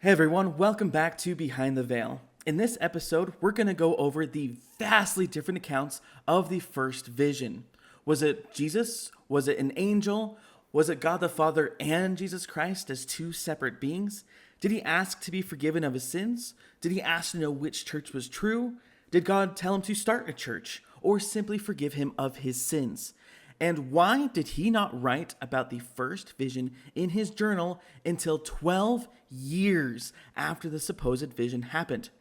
Hey everyone, welcome back to Behind the Veil. In this episode, we're going to go over the vastly different accounts of the first vision. Was it Jesus? Was it an angel? Was it God the Father and Jesus Christ as two separate beings? Did he ask to be forgiven of his sins? Did he ask to know which church was true? Did God tell him to start a church or simply forgive him of his sins? And why did he not write about the first vision in his journal until 12 years after the supposed vision happened?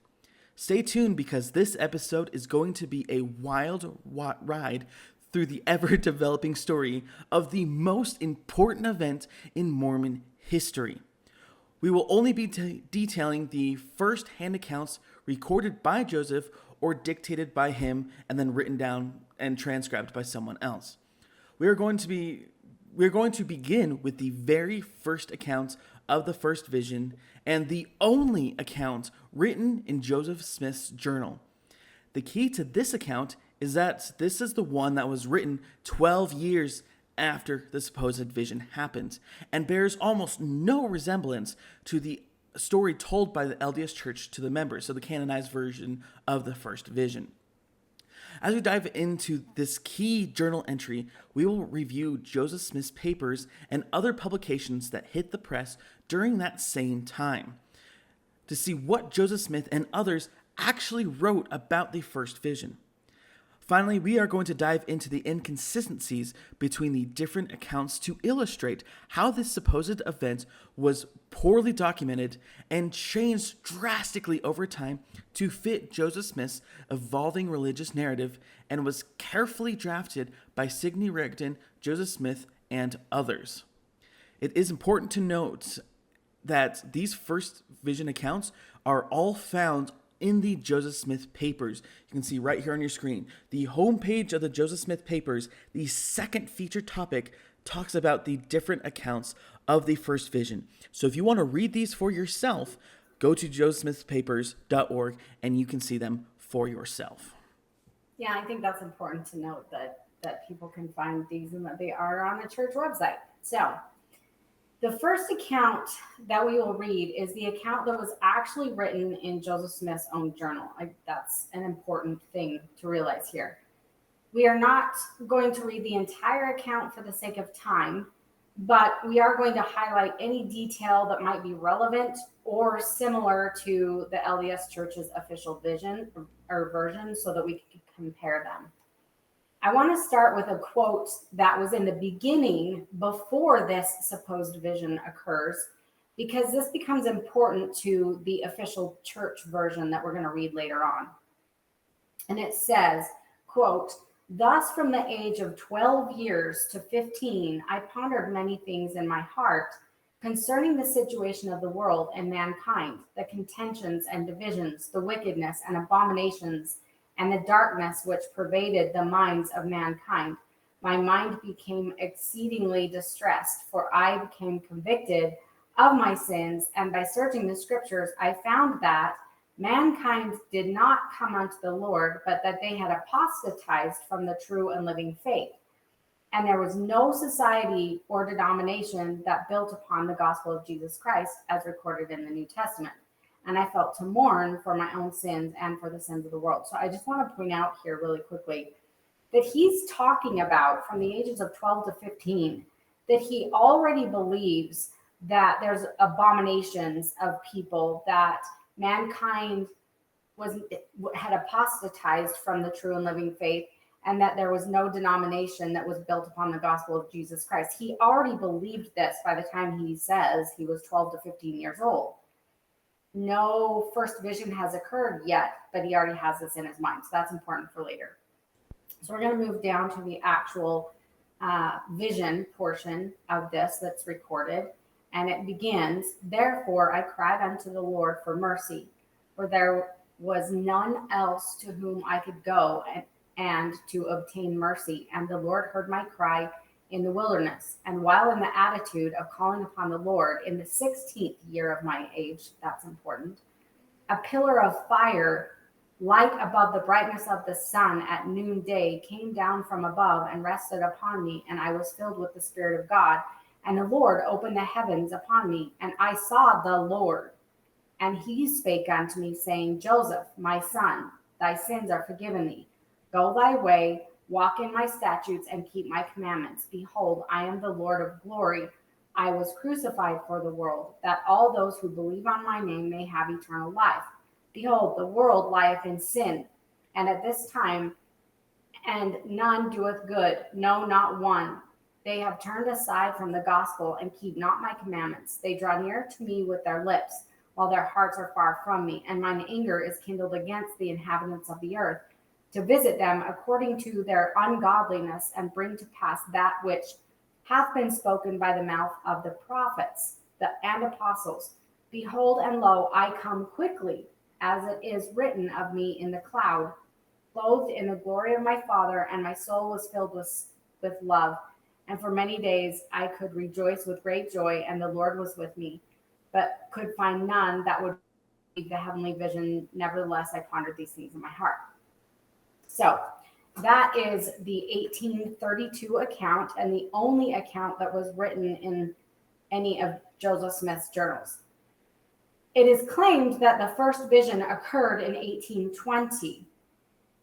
Stay tuned because this episode is going to be a wild ride through the ever-developing story of the most important event in Mormon history. We will only be detailing the first-hand accounts recorded by Joseph or dictated by him and then written down and transcribed by someone else. We're going to begin with the very first account of the first vision and the only account written in Joseph Smith's journal. The key to this account is that this is the one that was written 12 years after the supposed vision happened and bears almost no resemblance to the story told by the LDS Church to the members, so the canonized version of the first vision. As we dive into this key journal entry, we will review Joseph Smith's papers and other publications that hit the press during that same time to see what Joseph Smith and others actually wrote about the first vision. Finally, we are going to dive into the inconsistencies between the different accounts to illustrate how this supposed event was poorly documented and changed drastically over time to fit Joseph Smith's evolving religious narrative and was carefully drafted by Sidney Rigdon, Joseph Smith, and others. It is important to note that these first vision accounts are all found in the Joseph Smith papers. You can see right here on your screen. The homepage of the Joseph Smith papers, the second featured topic, talks about the different accounts of the first vision. So if you want to read these for yourself, go to josephsmithpapers.org and you can see them for yourself. Yeah, I think that's important to note that people can find these and that they are on the church website. So the first account that we will read is the account that was actually written in Joseph Smith's own journal. That's an important thing to realize here. We are not going to read the entire account for the sake of time, but we are going to highlight any detail that might be relevant or similar to the LDS Church's official vision or version so that we can compare them. I want to start with a quote that was in the beginning before this supposed vision occurs, because this becomes important to the official church version that we're going to read later on. And it says, quote, "Thus from the age of 12 years to 15, I pondered many things in my heart concerning the situation of the world and mankind, the contentions and divisions, the wickedness and abominations, and the darkness which pervaded the minds of mankind. My mind became exceedingly distressed, for I became convicted of my sins, and by searching the scriptures, I found that mankind did not come unto the Lord, but that they had apostatized from the true and living faith. And there was no society or denomination that built upon the gospel of Jesus Christ, as recorded in the New Testament. And I felt to mourn for my own sins and for the sins of the world." So I just want to point out here really quickly that he's talking about from the ages of 12 to 15, that he already believes that there's abominations of people, that mankind had apostatized from the true and living faith, and that there was no denomination that was built upon the gospel of Jesus Christ. He already believed this by the time he says he was 12 to 15 years old. No first vision has occurred yet, but he already has this in his mind. So that's important for later. So we're going to move down to the actual vision portion of this that's recorded. And it begins, "Therefore I cried unto the Lord for mercy, for there was none else to whom I could go and to obtain mercy. And the Lord heard my cry in the wilderness. And while in the attitude of calling upon the Lord in the 16th year of my age," that's important, "a pillar of fire, like above the brightness of the sun at noonday, came down from above and rested upon me, and I was filled with the Spirit of God. And the Lord opened the heavens upon me, and I saw the Lord And he spake unto me, saying, Joseph, my son, thy sins are forgiven thee. Go thy way, walk in my statutes, and keep my commandments. Behold, I am the Lord of glory. I was crucified for the world, that all those who believe on my name may have eternal life. Behold, the world lieth in sin, and at this time, and none doeth good, no, not one. They have turned aside from the gospel and keep not my commandments. They draw near to me with their lips, while their hearts are far from me. And mine anger is kindled against the inhabitants of the earth, to visit them according to their ungodliness, and bring to pass that which hath been spoken by the mouth of the prophets and apostles. Behold, and lo, I come quickly, as it is written of me in the cloud, clothed in the glory of my Father, and my soul was filled with love. And for many days I could rejoice with great joy, and the Lord was with me, but could find none that would read the heavenly vision. Nevertheless, I pondered these things in my heart. So that is the 1832 account, and the only account that was written in any of Joseph Smith's journals. It is claimed that the first vision occurred in 1820,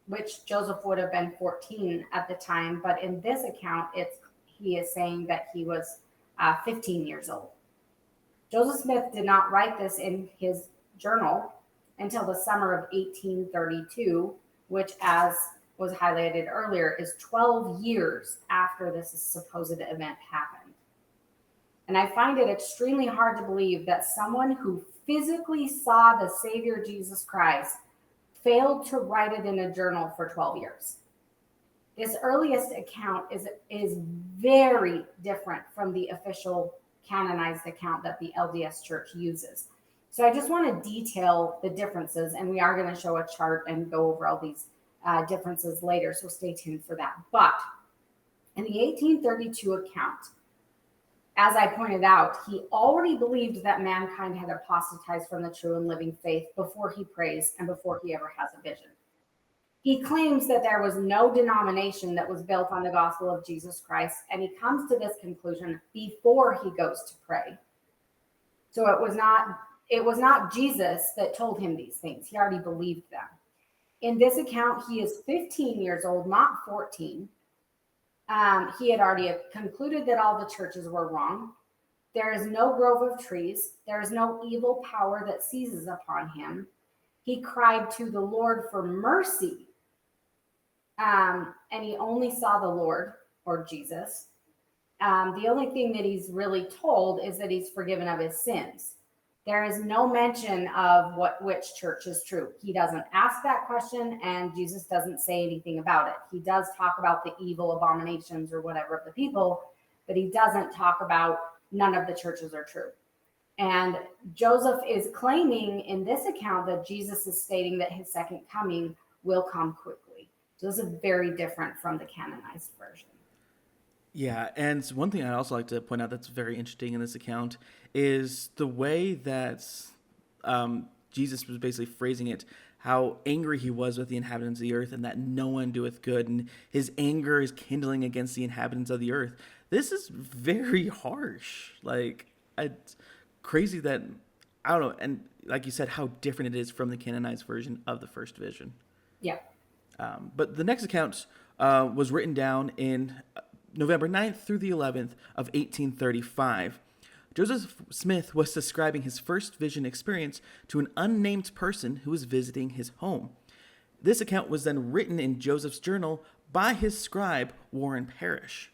which Joseph would have been 14 at the time. But in this account, he is saying that he was 15 years old. Joseph Smith did not write this in his journal until the summer of 1832, which, as was highlighted earlier, is 12 years after this supposed event happened. And I find it extremely hard to believe that someone who physically saw the Savior Jesus Christ failed to write it in a journal for 12 years. This earliest account is very different from the official canonized account that the LDS Church uses. So I just want to detail the differences, and we are going to show a chart and go over all these differences later, so stay tuned for that. But in the 1832 account, as I pointed out, he already believed that mankind had apostatized from the true and living faith before he prays and before he ever has a vision. He claims that there was no denomination that was built on the gospel of Jesus Christ, and he comes to this conclusion before he goes to pray. So it was not Jesus that told him these things. He already believed them. In this account, he is 15 years old, not 14. He had already concluded that all the churches were wrong. There is no grove of trees. There is no evil power that seizes upon him. He cried to the Lord for mercy, and he only saw the Lord, or Jesus. The only thing that he's really told is that he's forgiven of his sins. There is no mention of which church is true. He doesn't ask that question, and Jesus doesn't say anything about it. He does talk about the evil abominations or whatever of the people, but he doesn't talk about none of the churches are true. And Joseph is claiming in this account that Jesus is stating that his second coming will come quickly. So this is very different from the canonized version. Yeah, and one thing I'd also like to point out that's very interesting in this account is the way that Jesus was basically phrasing it, how angry he was with the inhabitants of the earth and that no one doeth good, and his anger is kindling against the inhabitants of the earth. This is very harsh. Like, it's crazy that, I don't know, and like you said, how different it is from the canonized version of the first vision. Yeah. But the next account was written down in November 9th through the 11th of 1835. Joseph Smith was describing his first vision experience to an unnamed person who was visiting his home. This account was then written in Joseph's journal by his scribe, Warren Parrish.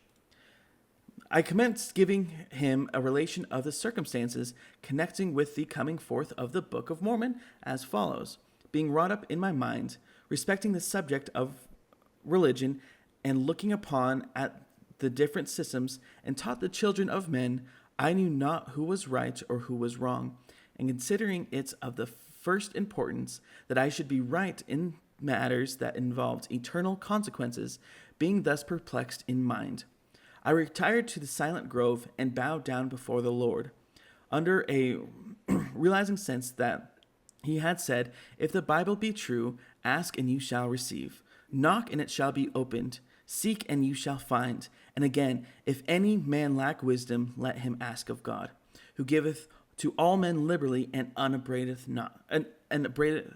I commenced giving him a relation of the circumstances connecting with the coming forth of the Book of Mormon as follows: being wrought up in my mind, respecting the subject of religion, and looking upon at the different systems, and taught the children of men, I knew not who was right or who was wrong, and considering it of the first importance that I should be right in matters that involved eternal consequences, being thus perplexed in mind, I retired to the silent grove and bowed down before the Lord, under a realizing sense that he had said, if the Bible be true, ask and you shall receive. Knock and it shall be opened. Seek and you shall find. And again, if any man lack wisdom, let him ask of God, who giveth to all men liberally and unabradeth not, and abradeth,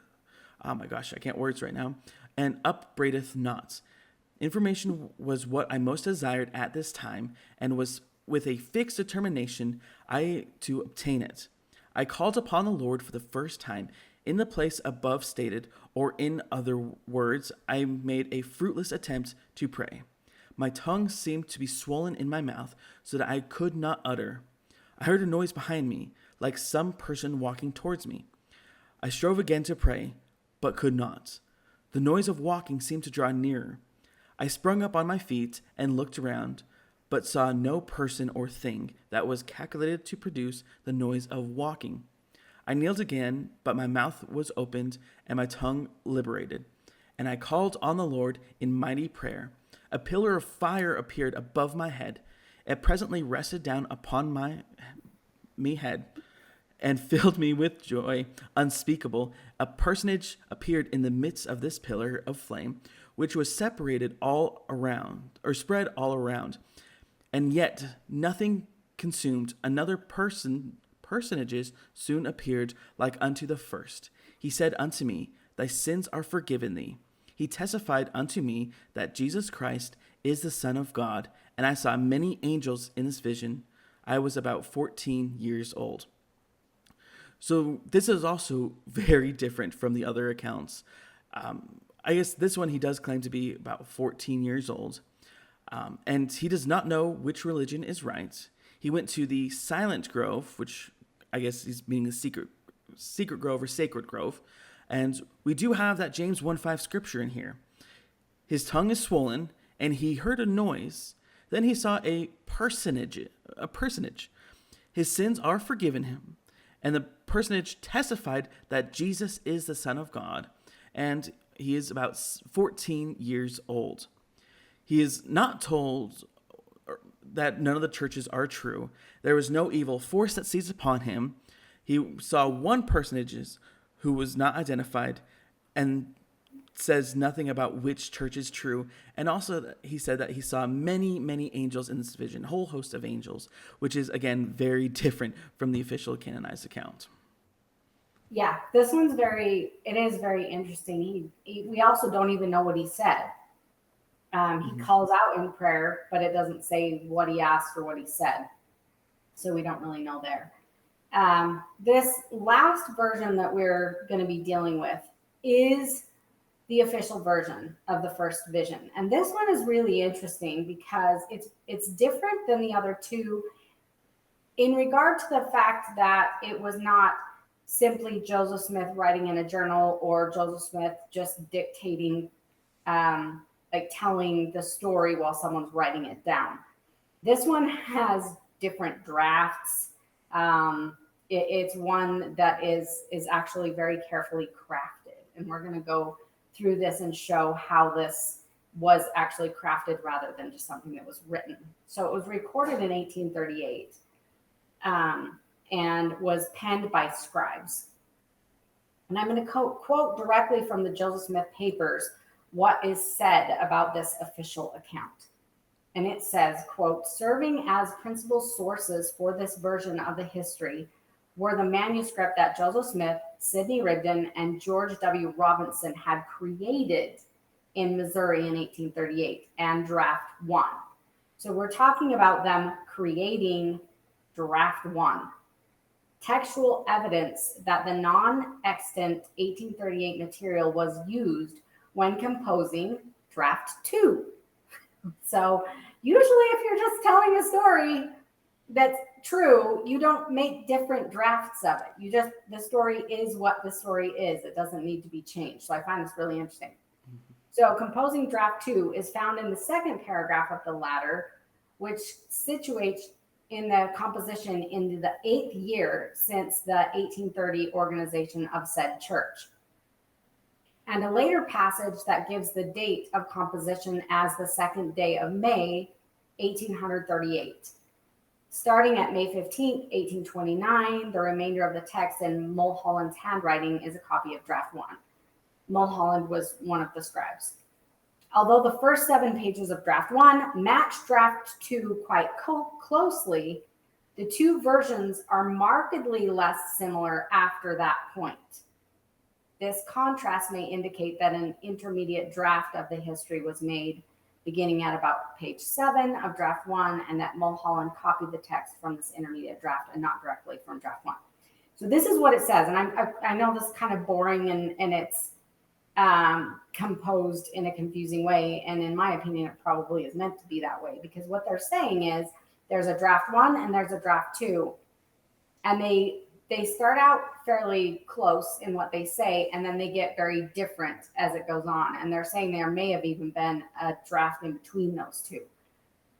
oh my gosh, I can't words right now, and upbraideth not. Information was what I most desired at this time, and was with a fixed determination I to obtain it. I called upon the Lord for the first time in the place above stated, or in other words, I made a fruitless attempt to pray. My tongue seemed to be swollen in my mouth, so that I could not utter. I heard a noise behind me, like some person walking towards me. I strove again to pray, but could not. The noise of walking seemed to draw nearer. I sprung up on my feet and looked around, but saw no person or thing that was calculated to produce the noise of walking. I kneeled again, but my mouth was opened and my tongue liberated, and I called on the Lord in mighty prayer. A pillar of fire appeared above my head. It presently rested down upon my head and filled me with joy unspeakable. A personage appeared in the midst of this pillar of flame, which was separated all around, or spread all around, and yet nothing consumed. Another personages soon appeared like unto the first. He said unto me, Thy sins are forgiven thee. He testified unto me that Jesus Christ is the Son of God, and I saw many angels in this vision. I was about 14 years old. So this is also very different from the other accounts. I guess this one he does claim to be about 14 years old, and he does not know which religion is right. He went to the Silent Grove, which I guess is meaning the secret grove or sacred grove, and we do have that James 1:5 scripture in here. His tongue is swollen, and he heard a noise. Then he saw a personage. His sins are forgiven him, and the personage testified that Jesus is the Son of God, and he is about 14 years old. He is not told that none of the churches are true. There was no evil force that seized upon him. He saw one personage who was not identified and says nothing about which church is true. And also he said that he saw many, many angels in this vision, a whole host of angels, which is, again, very different from the official canonized account. Yeah, this one's it is very interesting. We also don't even know what he said. He calls out in prayer, but it doesn't say what he asked or what he said. So we don't really know there. This last version that we're going to be dealing with is the official version of the first vision. And this one is really interesting because it's different than the other two in regard to the fact that it was not simply Joseph Smith writing in a journal or Joseph Smith just dictating, like telling the story while someone's writing it down. This one has different drafts. It's one that is actually very carefully crafted. And we're going to go through this and show how this was actually crafted rather than just something that was written. So it was recorded in 1838 and was penned by scribes. And I'm going to quote directly from the Joseph Smith papers what is said about this official account. And it says, quote, serving as principal sources for this version of the history were the manuscript that Joseph Smith, Sidney Rigdon, and George W. Robinson had created in Missouri in 1838 and draft one. So we're talking about them creating draft one. Textual evidence that the non-extant 1838 material was used when composing draft two. So usually if you're just telling a story that's true, you don't make different drafts of it. The story is what the story is. It doesn't need to be changed. So I find this really interesting. So composing draft two is found in the second paragraph of the latter, which situates in the composition in the 8th year since the 1830 organization of said church. And a later passage that gives the date of composition as the 2nd day of May, 1838. Starting at May 15th, 1829, the remainder of the text in Mulholland's handwriting is a copy of draft one. Mulholland was one of the scribes. Although the first 7 pages of draft one match draft two quite closely, The two versions are markedly less similar after that point. This contrast may indicate that an intermediate draft of the history was made beginning at about page 7 of draft 1, and that Mulholland copied the text from this intermediate draft and not directly from draft 1. So this is what it says, and I know this is kind of boring and it's composed in a confusing way, and in my opinion, it probably is meant to be that way, because what they're saying is there's a draft 1 and there's a draft 2, and they start out fairly close in what they say, and then they get very different as it goes on. And they're saying there may have even been a draft in between those two.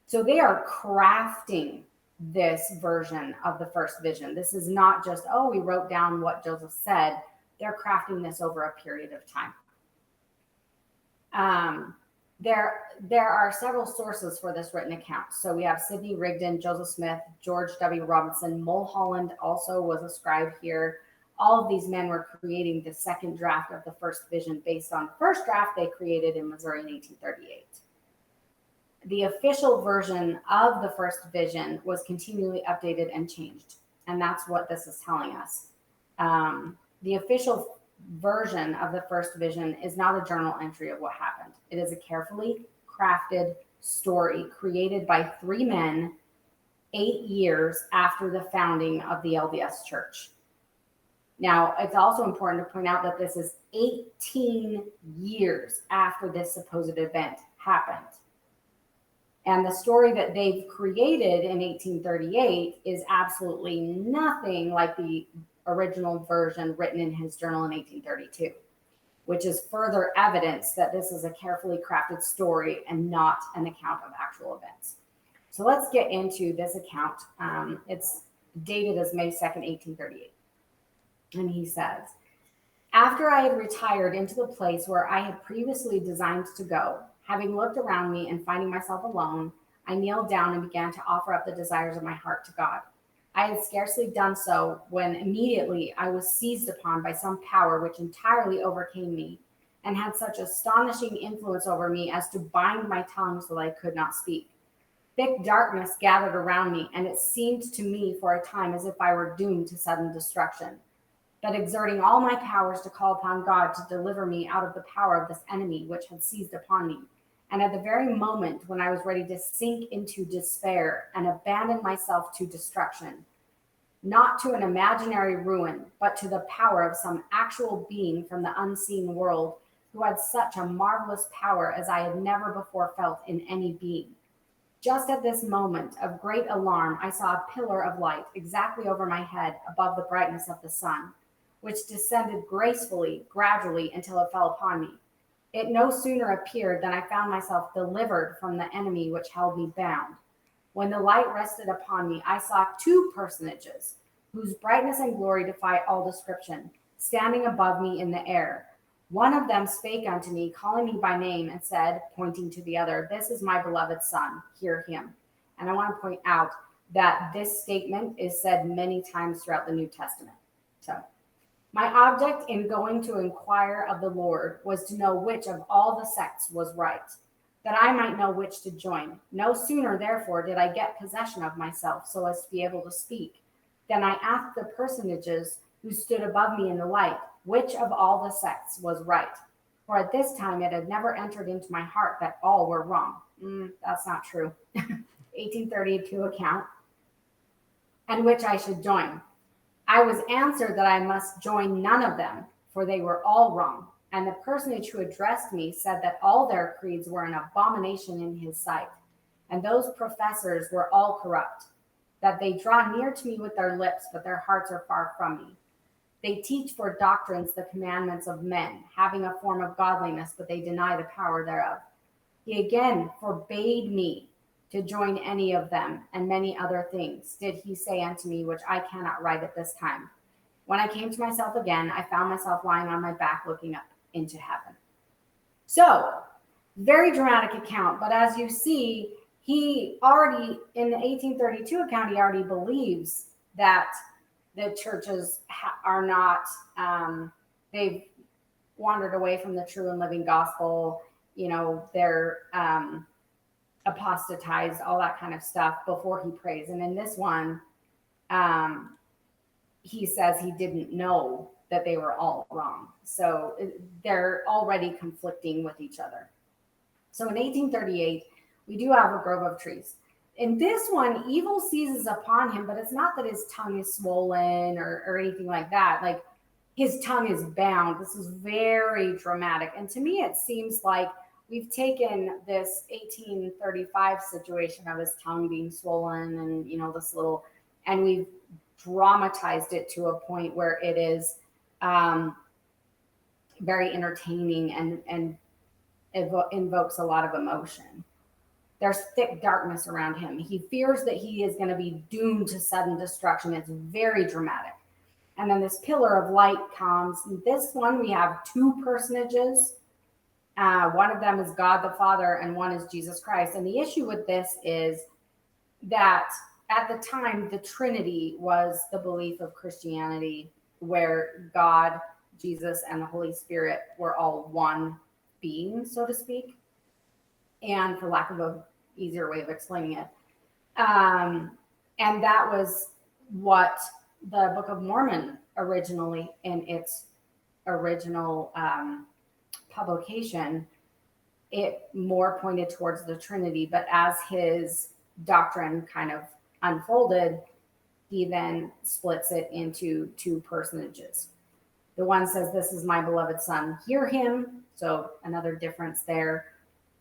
So they are crafting this version of the first vision. This is not just, oh, we wrote down what Joseph said. They're crafting this over a period of time. There are several sources for this written account. So we have Sidney Rigdon, Joseph Smith, George W. Robinson, Mulholland also was a scribe here. All of these men were creating the second draft of the first vision based on the first draft they created in Missouri in 1838. The official version of the first vision was continually updated and changed. And that's what this is telling us. The official version of the first vision is not a journal entry of what happened. It is a carefully crafted story created by 3 men 8 years after the founding of the LDS Church. Now, it's also important to point out that this is 18 years after this supposed event happened. And the story that they've created in 1838 is absolutely nothing like the original version written in his journal in 1832, which is further evidence that this is a carefully crafted story and not an account of actual events. So let's get into this account. It's dated as May 2nd, 1838. And he says, after I had retired into the place where I had previously designed to go, having looked around me and finding myself alone, I kneeled down and began to offer up the desires of my heart to God. I had scarcely done so when immediately I was seized upon by some power which entirely overcame me and had such astonishing influence over me as to bind my tongue so that I could not speak. Thick darkness gathered around me, and it seemed to me for a time as if I were doomed to sudden destruction. But exerting all my powers to call upon God to deliver me out of the power of this enemy which had seized upon me, and at the very moment when I was ready to sink into despair and abandon myself to destruction, not to an imaginary ruin, but to the power of some actual being from the unseen world who had such a marvelous power as I had never before felt in any being. Just at this moment of great alarm, I saw a pillar of light exactly over my head above the brightness of the sun, which descended gracefully, gradually, until it fell upon me. It no sooner appeared than I found myself delivered from the enemy which held me bound. When the light rested upon me, I saw 2 personages, whose brightness and glory defy all description, standing above me in the air. One of them spake unto me, calling me by name, and said, pointing to the other, This is my beloved Son, hear him. And I want to point out that this statement is said many times throughout the New Testament. So, my object in going to inquire of the Lord was to know which of all the sects was right, that I might know which to join. No sooner, therefore, did I get possession of myself so as to be able to speak, than I asked the personages who stood above me in the light, which of all the sects was right. For at this time it had never entered into my heart that all were wrong. That's not true. 1832 account. And which I should join. I was answered that I must join none of them, for they were all wrong. And the personage who addressed me said that all their creeds were an abomination in his sight, and those professors were all corrupt, that they draw near to me with their lips, but their hearts are far from me. They teach for doctrines the commandments of men, having a form of godliness, but they deny the power thereof. He again forbade me to join any of them, and many other things did he say unto me, which I cannot write at this time. When I came to myself again, I found myself lying on my back looking up into heaven. So, very dramatic account, but as you see, he already, in the 1832 account, he already believes that the churches are not, they've wandered away from the true and living gospel, they're apostatized, all that kind of stuff before he prays. And in this one, he says he didn't know that they were all wrong. So they're already conflicting with each other. So in 1838, we do have a grove of trees. In this one, evil seizes upon him, but it's not that his tongue is swollen or anything like that. Like his tongue is bound. This is very dramatic. And to me, it seems like we've taken this 1835 situation of his tongue being swollen and, this little, and we've dramatized it to a point where it is very entertaining and invokes a lot of emotion. There's thick darkness around him. He fears that he is going to be doomed to sudden destruction. It's very dramatic. And then this pillar of light comes. In this one, we have two personages. One of them is God the Father, and one is Jesus Christ. And the issue with this is that at the time, the Trinity was the belief of Christianity, where God, Jesus, and the Holy Spirit were all one being, so to speak. And for lack of an easier way of explaining it. And that was what the Book of Mormon originally, in its original publication, it more pointed towards the Trinity. But as his doctrine kind of unfolded, he then splits it into two personages. The one says, "This is my beloved son, hear him." So another difference there.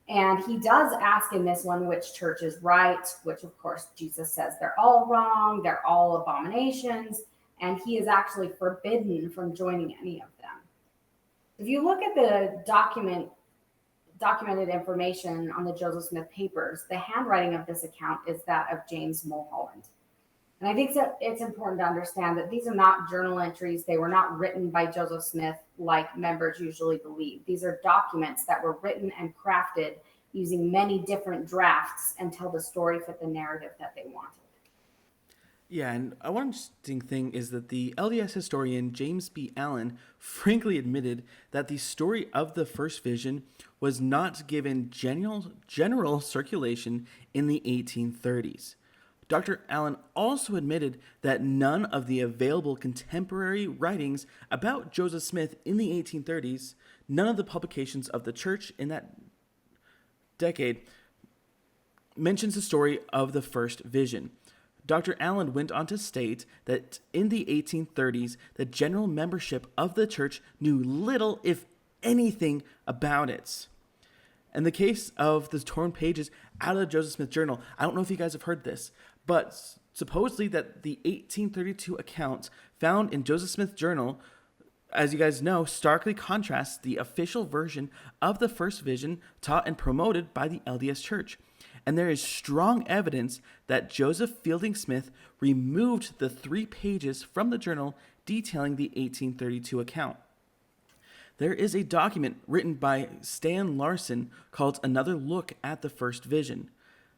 And he does ask in this one which church is right, which of course Jesus says they're all wrong, they're all abominations, and he is actually forbidden from joining any of them. If you look at the documented information on the Joseph Smith papers, the handwriting of this account is that of James Mulholland. And I think that it's important to understand that these are not journal entries. They were not written by Joseph Smith like members usually believe. These are documents that were written and crafted using many different drafts until the story fit the narrative that they wanted. Yeah, and one interesting thing is that the LDS historian James B. Allen frankly admitted that the story of the first vision was not given general circulation in the 1830s. Dr. Allen also admitted that none of the available contemporary writings about Joseph Smith in the 1830s, none of the publications of the church in that decade, mentions the story of the first vision. Dr. Allen went on to state that in the 1830s, the general membership of the church knew little, if anything, about it. In the case of the torn pages out of the Joseph Smith journal, I don't know if you guys have heard this, but supposedly that the 1832 account found in Joseph Smith's journal, as you guys know, starkly contrasts the official version of the first vision taught and promoted by the LDS Church. And there is strong evidence that Joseph Fielding Smith removed the 3 pages from the journal detailing the 1832 account. There is a document written by Stan Larson called Another Look at the First Vision.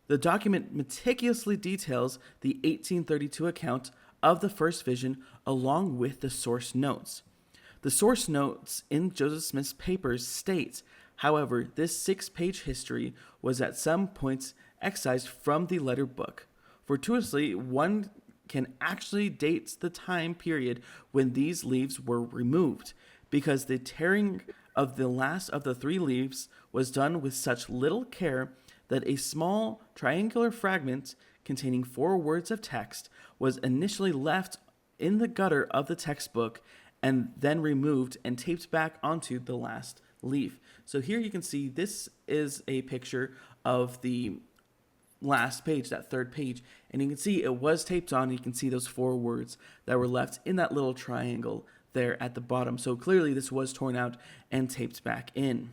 The document meticulously details the 1832 account of the first vision along with the source notes. The source notes in Joseph Smith's papers state, however, this 6-page history was at some points excised from the letter book. Fortuitously, one can actually date the time period when these leaves were removed, because the tearing of the last of the 3 leaves was done with such little care that a small triangular fragment containing 4 words of text was initially left in the gutter of the textbook and then removed and taped back onto the last leaf. So here you can see this is a picture of the last page, that 3rd page, and you can see it was taped on. You can see those 4 words that were left in that little triangle there at the bottom. So clearly this was torn out and taped back in.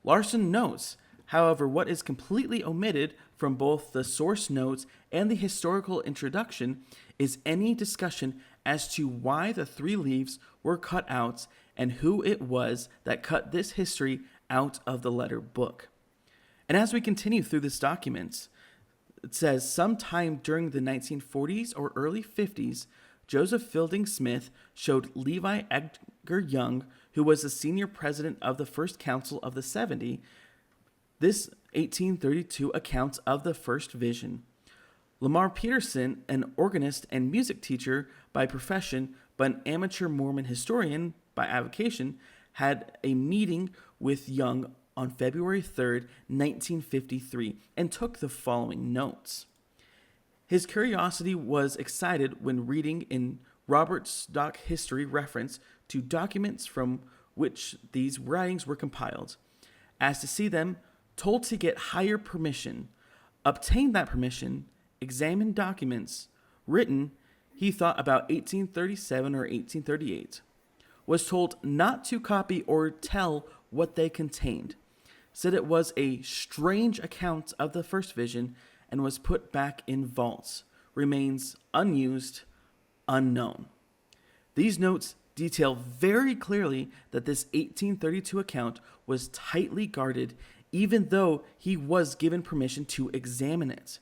Larson notes, however, what is completely omitted from both the source notes and the historical introduction is any discussion as to why the 3 leaves were cut out and who it was that cut this history out of the letter book. And as we continue through this document, it says sometime during the 1940s or early 50s, Joseph Fielding Smith showed Levi Edgar Young, who was the senior president of the First Council of the 70, this 1832 account of the first vision. Lamar Peterson, an organist and music teacher by profession, but an amateur Mormon historian by avocation, had a meeting with Young on February 3rd, 1953, and took the following notes. His curiosity was excited when reading in Robert Stock history reference to documents from which these writings were compiled, as to see them, told to get higher permission, obtain that permission, examine documents written, he thought about 1837 or 1838, was told not to copy or tell what they contained, said it was a strange account of the first vision, and was put back in vaults, remains unused, unknown. These notes detail very clearly that this 1832 account was tightly guarded, even though he was given permission to examine it.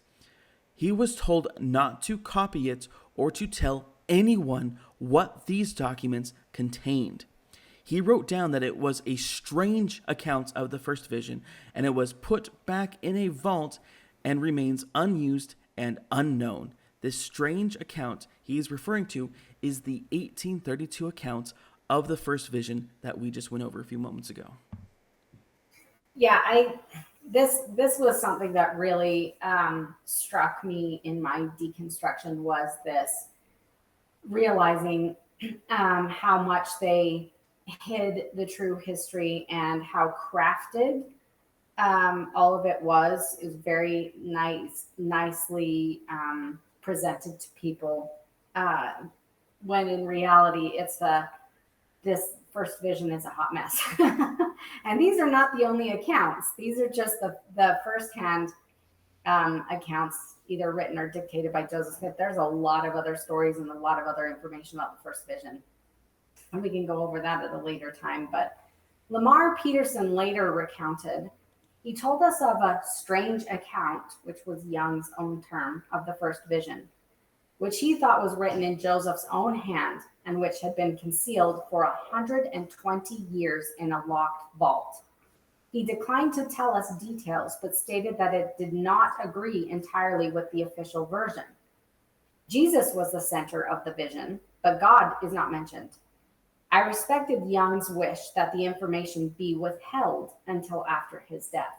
He was told not to copy it or to tell anyone what these documents contained. He wrote down that it was a strange account of the first vision, and it was put back in a vault and remains unused and unknown. This strange account he is referring to is the 1832 account of the first vision that we just went over a few moments ago. Yeah, this was something that really struck me in my deconstruction, was this realizing how much they hid the true history and how crafted all of it was. It was very nicely presented to people, when in reality it's this first vision is a hot mess. And these are not the only accounts. These are just the firsthand accounts, either written or dictated by Joseph Smith. There's a lot of other stories and a lot of other information about the first vision, and we can go over that at a later time. But Lamar Peterson later recounted, he told us of a strange account, which was Young's own term, of the first vision, which he thought was written in Joseph's own hand and which had been concealed for 120 years in a locked vault. He declined to tell us details, but stated that it did not agree entirely with the official version. Jesus was the center of the vision, but God is not mentioned. I respected Young's wish that the information be withheld until after his death.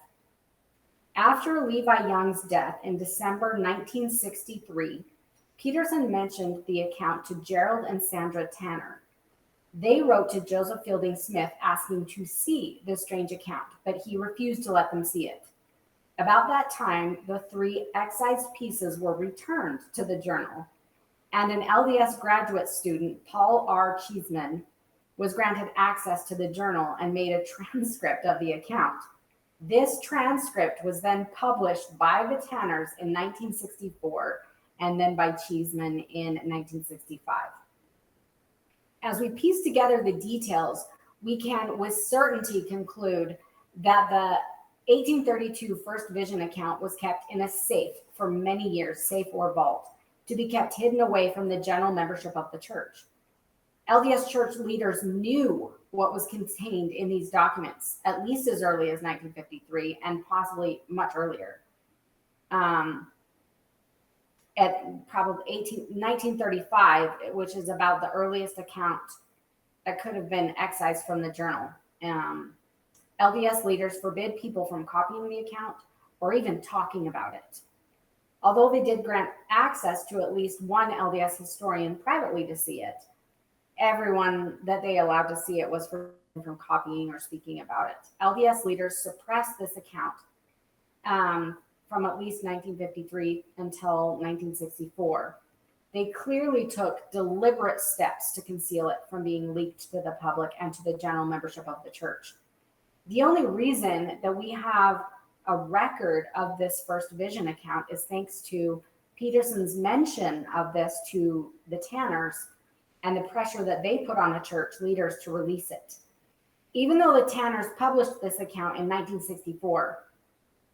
After Levi Young's death in December 1963, Peterson mentioned the account to Gerald and Sandra Tanner. They wrote to Joseph Fielding Smith asking to see the strange account, but he refused to let them see it. About that time, the 3 excised pieces were returned to the journal, and an LDS graduate student, Paul R. Cheeseman, was granted access to the journal and made a transcript of the account. This transcript was then published by the Tanners in 1964 and then by Cheeseman in 1965. As we piece together the details, we can with certainty conclude that the 1832 First Vision account was kept in a safe for many years, safe or vault, to be kept hidden away from the general membership of the church. LDS Church leaders knew what was contained in these documents, at least as early as 1953 and possibly much earlier. At probably 1935, which is about the earliest account that could have been excised from the journal. LDS leaders forbid people from copying the account or even talking about it. Although they did grant access to at least one LDS historian privately to see it, everyone that they allowed to see it was forbidden from copying or speaking about it. LDS leaders suppressed this account from at least 1953 until 1964. They clearly took deliberate steps to conceal it from being leaked to the public and to the general membership of the church. The only reason that we have a record of this First Vision account is thanks to Peterson's mention of this to the Tanners and the pressure that they put on the church leaders to release it. Even though the Tanners published this account in 1964,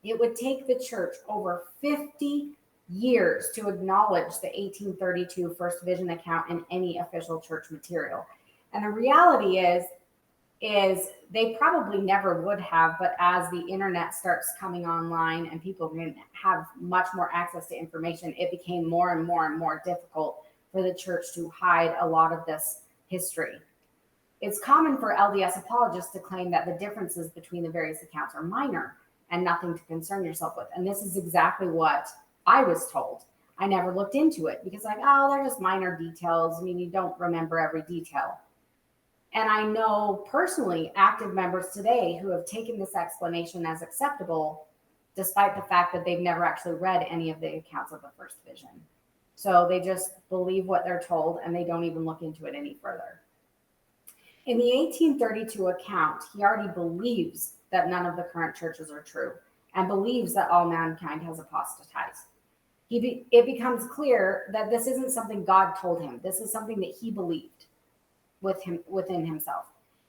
it would take the church over 50 years to acknowledge the 1832 First Vision account in any official church material. And the reality is, is they probably never would have, but as the internet starts coming online and people can have much more access to information, it became more and more and more difficult for the church to hide a lot of this history. It's common for LDS apologists to claim that the differences between the various accounts are minor and nothing to concern yourself with. And this is exactly what I was told. I never looked into it because, like, oh, they're just minor details. I mean, you don't remember every detail. And I know personally active members today who have taken this explanation as acceptable, despite the fact that they've never actually read any of the accounts of the first vision. So they just believe what they're told and they don't even look into it any further. In the 1832 account, he already believes that none of the current churches are true and believes that all mankind has apostatized. It becomes clear that this isn't something God told him. This is something that he believed within himself.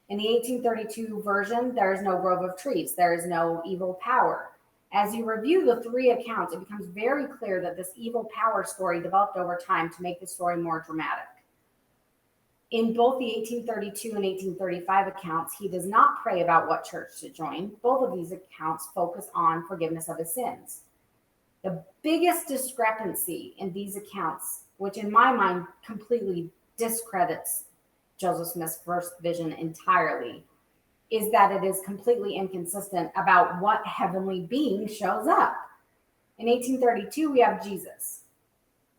In the 1832 version, there is no grove of trees. There is no evil power. As you review the three accounts, it becomes very clear that this evil power story developed over time to make the story more dramatic. In both the 1832 and 1835 accounts, he does not pray about what church to join. Both of these accounts focus on forgiveness of his sins. The biggest discrepancy in these accounts, which in my mind completely discredits Joseph Smith's first vision entirely, is that it is completely inconsistent about what heavenly being shows up. In 1832, we have Jesus.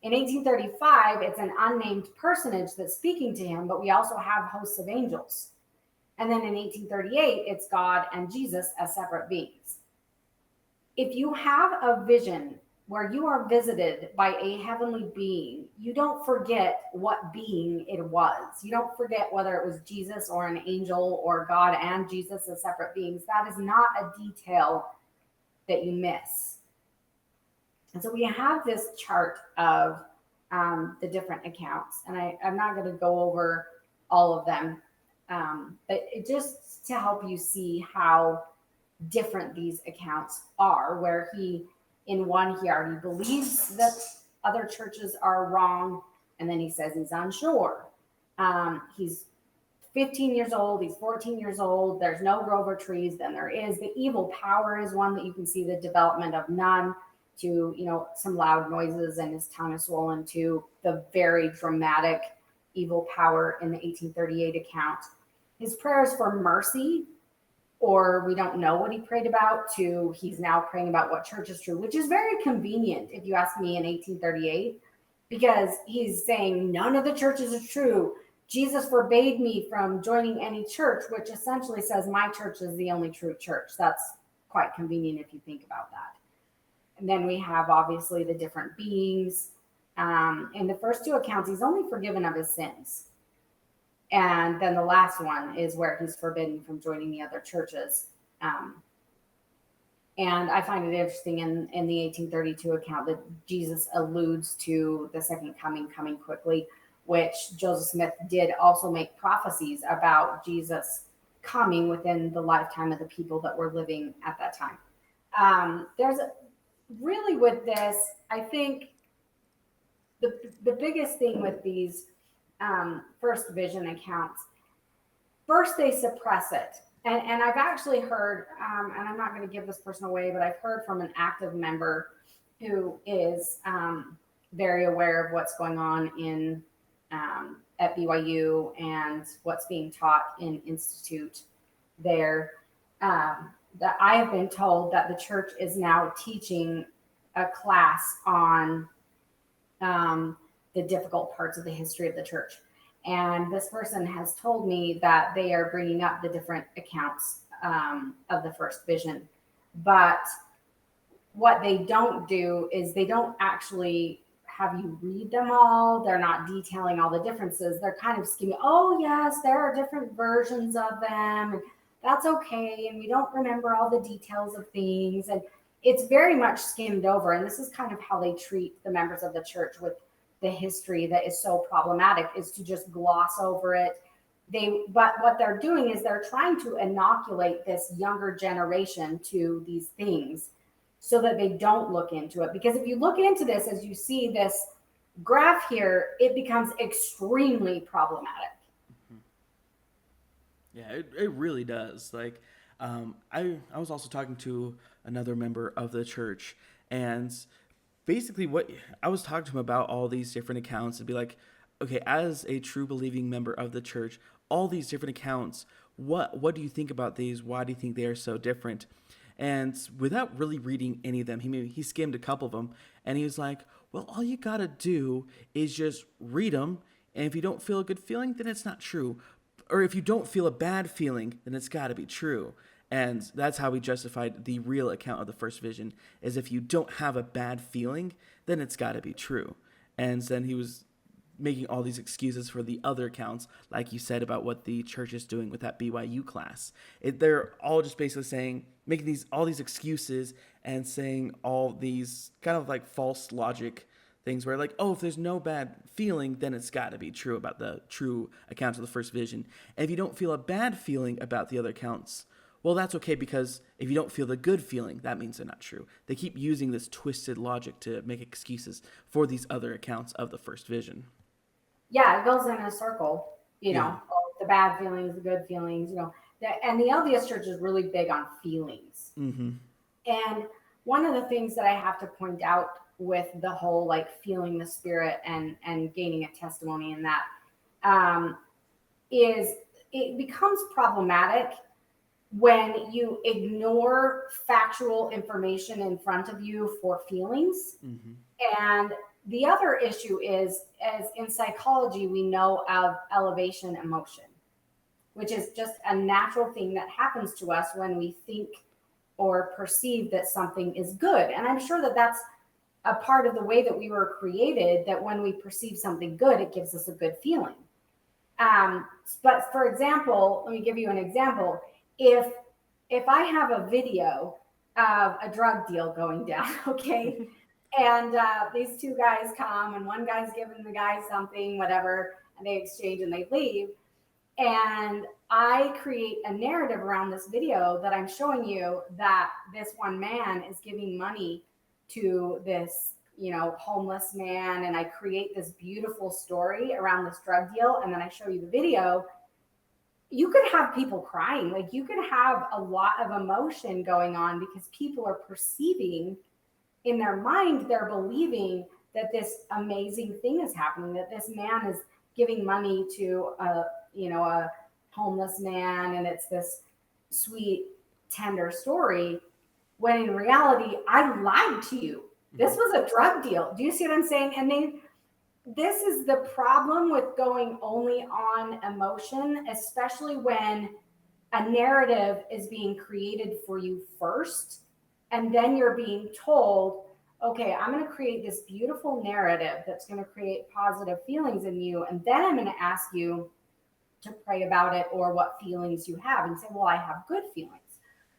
In 1835, it's an unnamed personage that's speaking to him, but we also have hosts of angels. And then in 1838, it's God and Jesus as separate beings. If you have a vision where you are visited by a heavenly being, you don't forget what being it was. You don't forget whether it was Jesus or an angel or God and Jesus as separate beings. That is not a detail that you miss. And so we have this chart of the different accounts, and I'm not going to go over all of them, but it just to help you see how different these accounts are, where in one, he already believes that other churches are wrong, and then he says he's unsure. He's 15 years old, he's 14 years old, there's no grove or trees, then there is. The evil power is one that you can see the development of none to, some loud noises and his tongue is swollen, to the very dramatic evil power in the 1838 account. His prayers for mercy, or we don't know what he prayed about, to he's now praying about what church is true, which is very convenient if you ask me in 1838, because he's saying none of the churches are true. Jesus forbade me from joining any church, which essentially says my church is the only true church. That's quite convenient if you think about that. And then we have obviously the different beings. In the first two accounts, he's only forgiven of his sins. And then the last one is where he's forbidden from joining the other churches. And I find it interesting in the 1832 account that Jesus alludes to the second coming quickly, which Joseph Smith did also make prophecies about Jesus coming within the lifetime of the people that were living at that time. There's really with this, I think the biggest thing with these first vision accounts, first they suppress it. And I've actually heard, and I'm not going to give this person away, but I've heard from an active member who is very aware of what's going on in at BYU and what's being taught in Institute there, that I have been told that the church is now teaching a class on the difficult parts of the history of the church. And this person has told me that they are bringing up the different accounts of the first vision. But what they don't do is they don't actually have you read them all. They're not detailing all the differences. They're kind of skimming, oh, yes, there are different versions of them. And that's okay. And we don't remember all the details of things. And it's very much skimmed over. And this is kind of how they treat the members of the church with the history that is so problematic, is to just gloss over it. But what they're doing is they're trying to inoculate this younger generation to these things so that they don't look into it. Because if you look into this, as you see this graph here, it becomes extremely problematic. Yeah, it really does. Like, I was also talking to another member of the church, and basically what I was talking to him about all these different accounts and be like, okay, as a true believing member of the church, all these different accounts, what do you think about these? Why do you think they are so different? And without really reading any of them, he skimmed a couple of them, and he was like, well, all you gotta do is just read them, and if you don't feel a good feeling, then it's not true. Or if you don't feel a bad feeling, then it's got to be true. And that's how we justified the real account of the first vision, is if you don't have a bad feeling, then it's got to be true. And then he was making all these excuses for the other accounts, like you said about what the church is doing with that BYU class. They're all just basically saying, making all these excuses and saying all these kind of like false logic things where like, oh, if there's no bad feeling, then it's got to be true about the true accounts of the first vision. And if you don't feel a bad feeling about the other accounts, well, that's okay, because if you don't feel the good feeling, that means they're not true. They keep using this twisted logic to make excuses for these other accounts of the first vision. Yeah, it goes in a circle, Yeah. the bad feelings, the good feelings, and the LDS Church is really big on feelings. Mm-hmm. And one of the things that I have to point out with the whole like feeling the spirit and gaining a testimony in that um, is it becomes problematic when you ignore factual information in front of you for feelings. Mm-hmm. And the other issue is, as in psychology, we know of elevation emotion, which is just a natural thing that happens to us when we think or perceive that something is good. And I'm sure that that's a part of the way that we were created, that when we perceive something good, it gives us a good feeling. But for example, let me give you an example. If I have a video of a drug deal going down, okay, and these two guys come, and one guy's giving the guy something, whatever, and they exchange and they leave, and I create a narrative around this video that I'm showing you that this one man is giving money to this, homeless man. And I create this beautiful story around this drug deal. And then I show you the video. You could have people crying. Like, you could have a lot of emotion going on because people are perceiving in their mind, they're believing that this amazing thing is happening, that this man is giving money to a homeless man, and it's this sweet, tender story, when in reality, I lied to you. This was a drug deal. Do you see what I'm saying? And this is the problem with going only on emotion, especially when a narrative is being created for you first, and then you're being told, okay, I'm going to create this beautiful narrative that's going to create positive feelings in you, and then I'm going to ask you to pray about it or what feelings you have, and say, well, I have good feelings.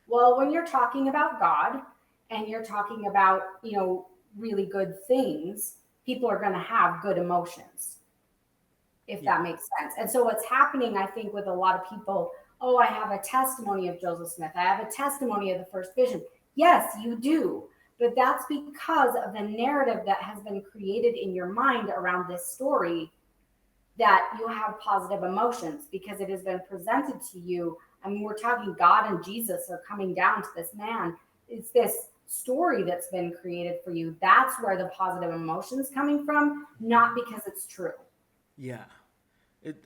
Well, when you're talking about God and you're talking about, really good things, people are going to have good emotions, if that makes sense. And so what's happening, I think, with a lot of people, oh, I have a testimony of Joseph Smith, I have a testimony of the first vision. Yes, you do. But that's because of the narrative that has been created in your mind around this story, that you have positive emotions because it has been presented to you. I mean, we're talking God and Jesus are coming down to this man. It's this story that's been created for you. That's where the positive emotions coming from, not because it's true. Yeah,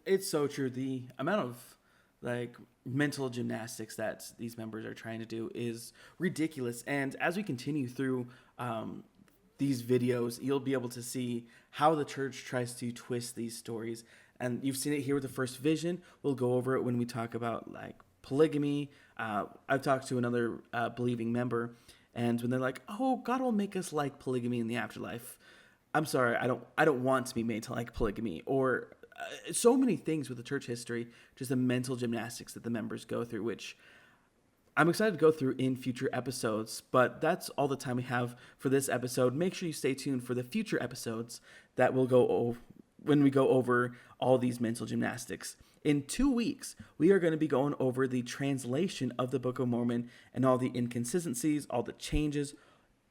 it's so true. The amount of like mental gymnastics that these members are trying to do is ridiculous. And as we continue through these videos, you'll be able to see how the church tries to twist these stories. And you've seen it here with the first vision. We'll go over it when we talk about like polygamy. I've talked to another believing member, and when they're like, "Oh, God will make us like polygamy in the afterlife," I'm sorry, I don't want to be made to like polygamy, or so many things with the church history, just the mental gymnastics that the members go through, which I'm excited to go through in future episodes. But that's all the time we have for this episode. Make sure you stay tuned for the future episodes that will go over when we go over all these mental gymnastics. In 2 weeks, we are going to be going over the translation of the Book of Mormon and all the inconsistencies, all the changes,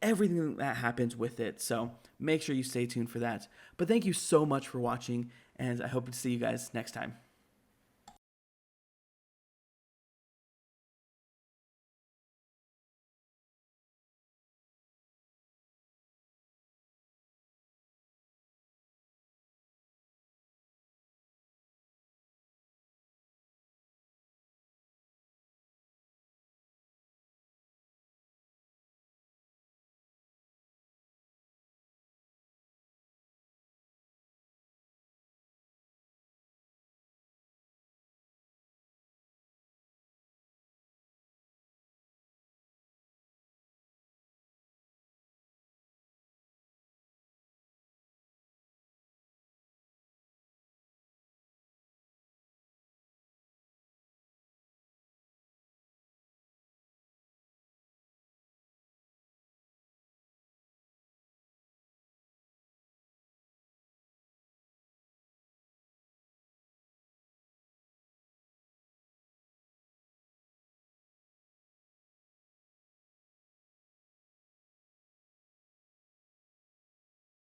everything that happens with it. So make sure you stay tuned for that. But thank you so much for watching, and I hope to see you guys next time.